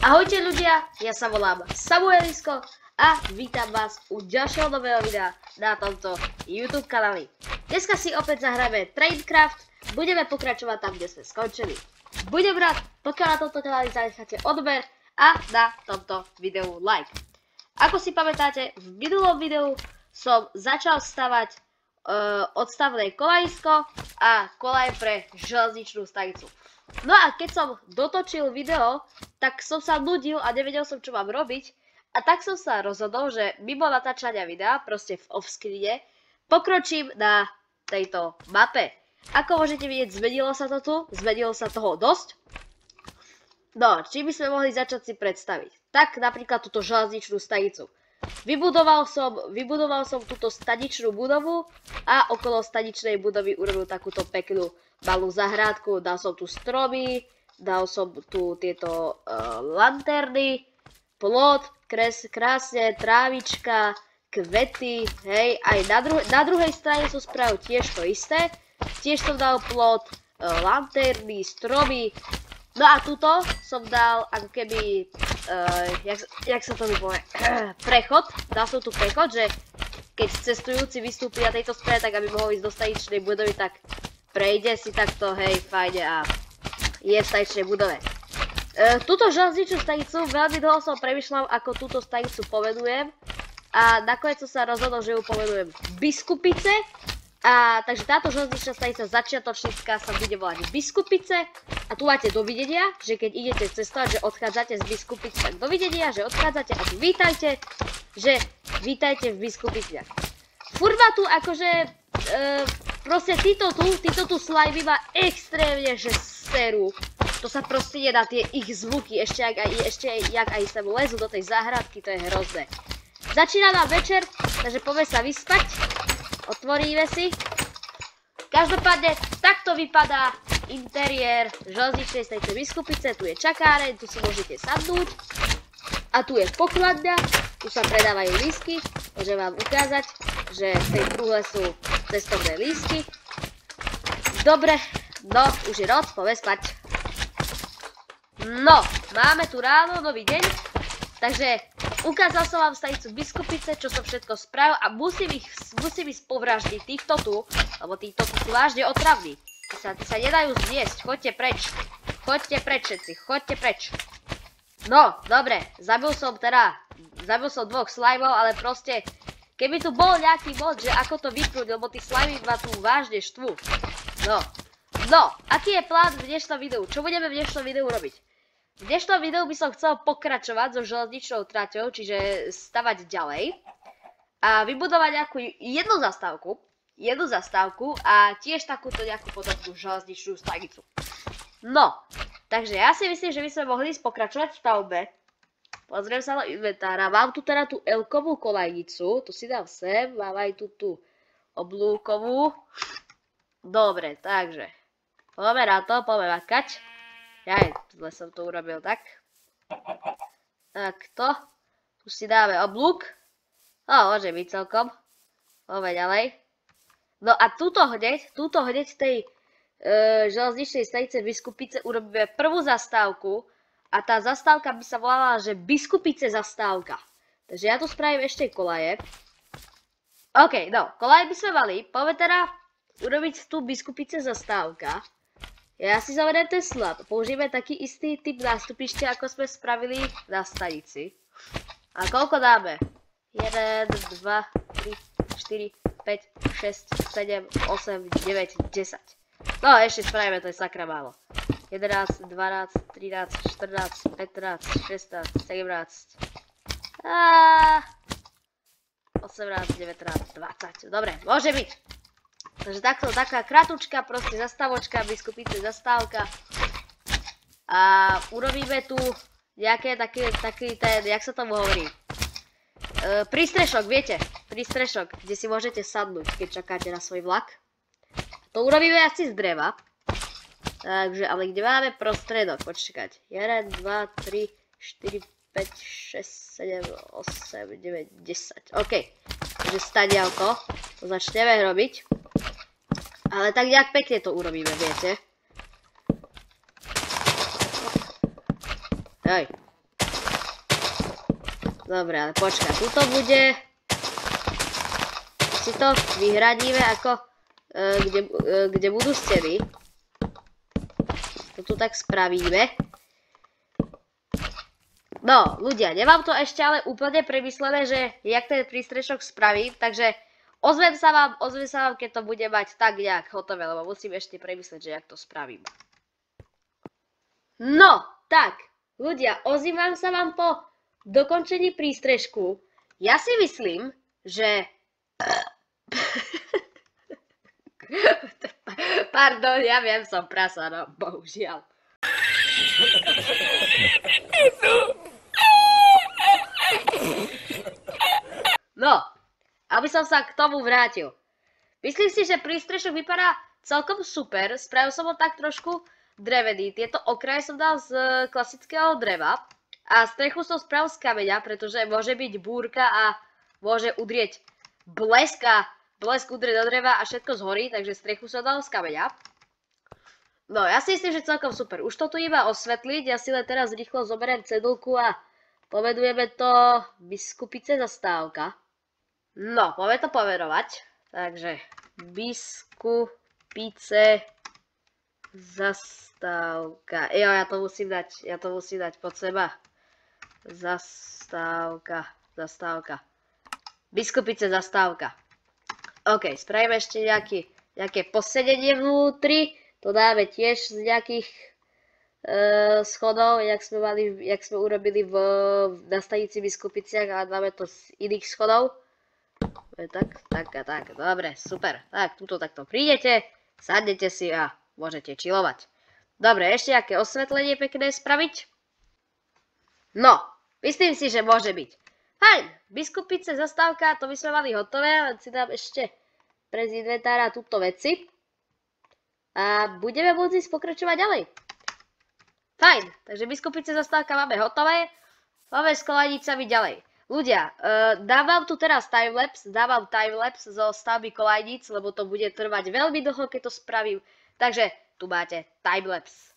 Ahojte ľudia, ja sa volám Samuelisko a vítam vás u ďalšieho nového videa na tomto YouTube kanáli. Dneska si opäť zahráme Tradecraft, budeme pokračovať tam, kde sme skončili. Budem rád, pokiaľ na tomto kanáli zanecháte odber a na tomto videu like. Ako si pamätáte, v minulom videu som začal stavať odstavné kolajisko a kolaj pre železničnú stanicu. No a keď som dotočil video, tak som sa nudil a nevedel som, čo mám robiť. A tak som sa rozhodol, že mimo natáčania videa, proste v off-screene, pokročím na tejto mape. Ako môžete vidieť, zmenilo sa to tu, zmenilo sa toho dosť. No, čím by sme mohli začať si predstaviť? Tak napríklad túto železničnú stanicu. Vybudoval som túto staničnú budovu a okolo staničnej budovy urobil takúto peknú malú zahrádku. Dal som tu stromy, dal som tu tieto lanterny, plot, krásne, trávička, kvety, hej. Aj na druhej strane som spravil tiež to isté. Tiež som dal plot, lanterny, stromy. No a tuto som dal ako keby, jak sa to mi povie, prechod. Dal som tu prechod, že keď cestujúci vystúpi na tejto strane, tak aby mohol ísť do staničnej budovy, tak prejde si takto, hej, fajne a je v staničnej budove. Túto železničnú stanicu veľmi dlho som premýšľal, ako túto stanicu pomenujem. A nakoniec som sa rozhodol, že ju pomenujem Biskupice. A takže táto železničná stanica začiatočnícka sa bude volať Biskupice. A tu máte dovidenia, že keď idete cestovať, že odchádzate z Biskupic, tak dovidenia, že odchádzate a vítajte, že vítajte v Biskupiciach. Furt ma tu akože, proste títo tu slajmy ma extrémne, že serú. To sa proste nedá, tie ich zvuky, ešte jak aj sem lezu do tej záhradky, to je hrozné. Začína nám večer, takže poďme sa vyspať. Otvoríme si. Každopádne, takto vypadá interiér železničnej stanice Biskupice. Tu je čakáreň, tu si môžete sadnúť. A tu je pokladňa, tu sa predávajú lístky. Môžem vám ukázať, že v tej truhle sú cestovné lístky. Dobre, no, už je noc, poďme spať. No, máme tu ráno, nový deň. Takže ukázal som vám stanicu Biskupice, čo som všetko spravil a musím ísť povraždiť týchto tu, lebo týchto tu sú vážne otravní. Tí sa nedajú zniesť, choďte preč všetci, choďte preč. No, dobre, zabil som dvoch slajmov, ale proste, keby tu bol nejaký mod, že ako to vypnúť, lebo tí slajmy ma tu vážne štvú. No, aký je plán v dnešnom videu? Čo budeme v dnešnom videu robiť? V dnešnom videu by som chcel pokračovať so železničnou traťou, čiže stavať ďalej a vybudovať nejakú jednu zastávku a tiež takúto nejakú podobnú železničnú stanicu. No, takže ja si myslím, že by sme mohli ísť pokračovať v stavbe. Pozriem sa do inventára, mám tu teda tú L-kovú kolajnicu, tu si dám sem, mám aj tú oblúkovú. Dobre, takže poďme na to, poďme makať. Jaj, tuhle som to urobil tak. Takto. Tu si dáme oblúk. No, môže byť celkom. Poďme ďalej. No a tuto hneď tej železničnej stanice Biskupice urobíme prvú zastávku. A tá zastávka by sa volala, že Biskupice zastávka. Takže ja tu spravím ešte kolaje. OK, no, kolaje by sme mali. Poďme teda urobiť tu Biskupice zastávka. Ja si zavedem ten slab. Použijeme taký istý typ nástupište, ako sme spravili na stanici. A koľko dáme? 1, 2, 3, 4, 5, 6, 7, 8, 9, 10. No ešte spravíme, to je sakra málo. 11, 12, 13, 14, 15, 16, 17. 18, 19, 20. Dobre, môže byť. Takže takto, taká kratučka, proste zastavočka, Biskupice zastávka. A urobíme tu nejaké taký ten, jak sa tomu hovorí? Prístrešok, viete? Prístrešok, kde si môžete sadnúť, keď čakáte na svoj vlak. To urobíme asi z dreva. Takže, ale kde máme prostredok? Počkať. 1, 2, 3, 4, 5, 6, 7, 8, 9, 10. OK. Takže stadialko. To začneme robiť. Ale tak nejak pekne to urobíme, viete. Hej. Dobre, ale počkaj, tuto bude... Si to vyhradíme ako... kde budú steny. To tu tak spravíme. No, ľudia, nemám to ešte ale úplne premyslené, že jak ten prístrešok spravím, takže ozvem sa vám, keď to bude mať tak nejak hotové, lebo musím ešte premysleť, že jak to spravím. No, tak, ľudia, ozývam sa vám po dokončení prístrežku. Ja si myslím, že... Pardon, ja viem, som prasa, no, bohužiaľ. No, aby som sa k tomu vrátil. Myslím si, že prístrešok vypadá celkom super. Spravil som ho tak trošku drevený. Tieto okraje som dal z klasického dreva. A strechu som spravil z kameňa, pretože môže byť búrka a môže udrieť blesk udrie do dreva a všetko zhorí, takže strechu som dal z kameňa. No, ja si myslím, že celkom super. Už to tu iba osvetliť, ja si len teraz rýchlo zoberiem cedulku a pomenujeme to Biskupice zastávka. No, poďme to pomenovať. Takže, Biskupice zastávka. Jo, ja to musím dať pod seba. Zastávka. Biskupice zastávka. OK, spravíme ešte nejaké posedenie vnútri. To dáme tiež z nejakých schodov, jak sme urobili na stanici Biskupiciach a dáme to z iných schodov. Tak, dobre, super. Tak, tuto takto prídete, sadnete si a môžete chillovať. Dobre, ešte nejaké osvetlenie pekné spraviť? No, myslím si, že môže byť. Fajn, Biskupice zastávka, to by sme mali hotové, len si dám ešte pre z inventára túto veci. A budeme môcť ísť pokračovať ďalej. Fajn, takže Biskupice zastávka máme hotové. Máme s kolajnicami ďalej. Ľudia, dávam tu teraz timelapse, zo stavby kolajnic, lebo to bude trvať veľmi dlho, keď to spravím. Takže tu máte timelapse.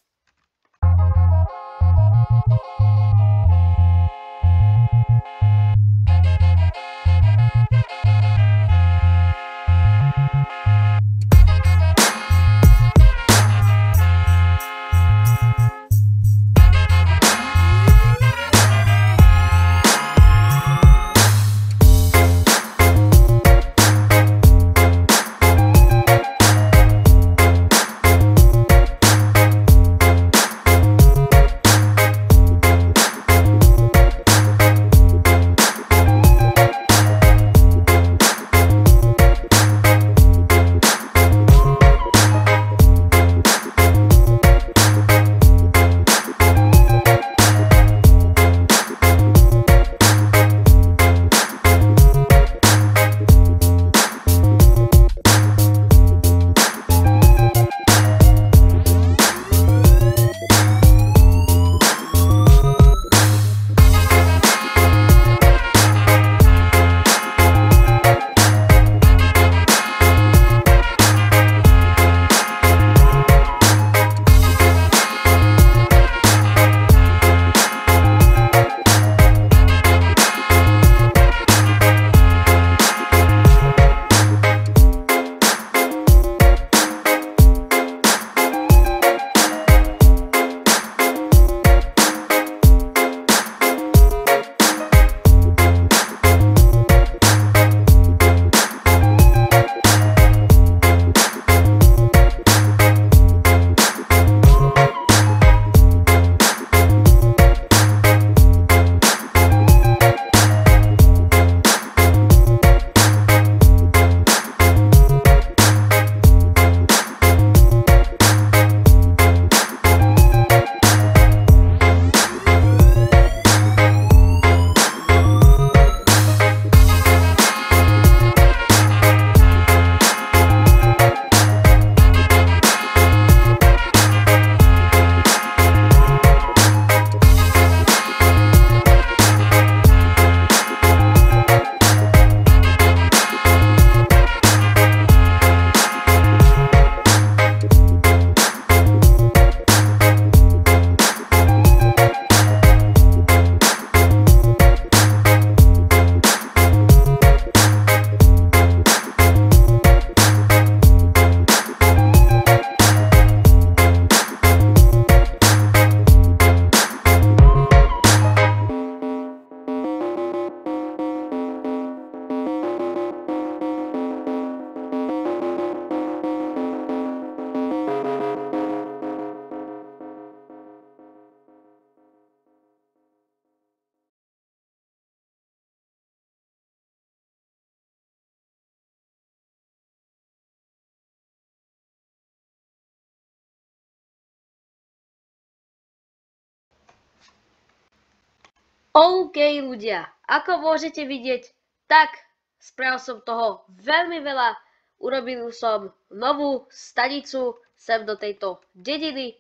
OK ľudia, ako môžete vidieť, tak spravil som toho veľmi veľa. Urobil som novú stanicu sem do tejto dediny.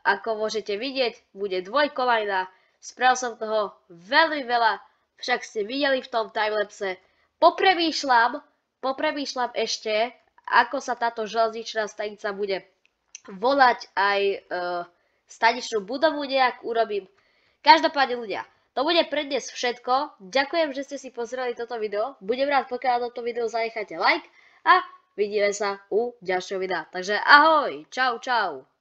Ako môžete vidieť, bude dvojkolajná. Spravil som toho veľmi veľa, však ste videli v tom timelapse. Popremýšľam ešte, ako sa táto železničná stanica bude volať, aj staničnú budovu nejak urobím. Každopádne ľudia, to bude pre dnes všetko. Ďakujem, že ste si pozreli toto video. Budem rád, pokiaľ na toto video zanecháte like a vidíme sa u ďalšieho videa. Takže ahoj, čau, čau.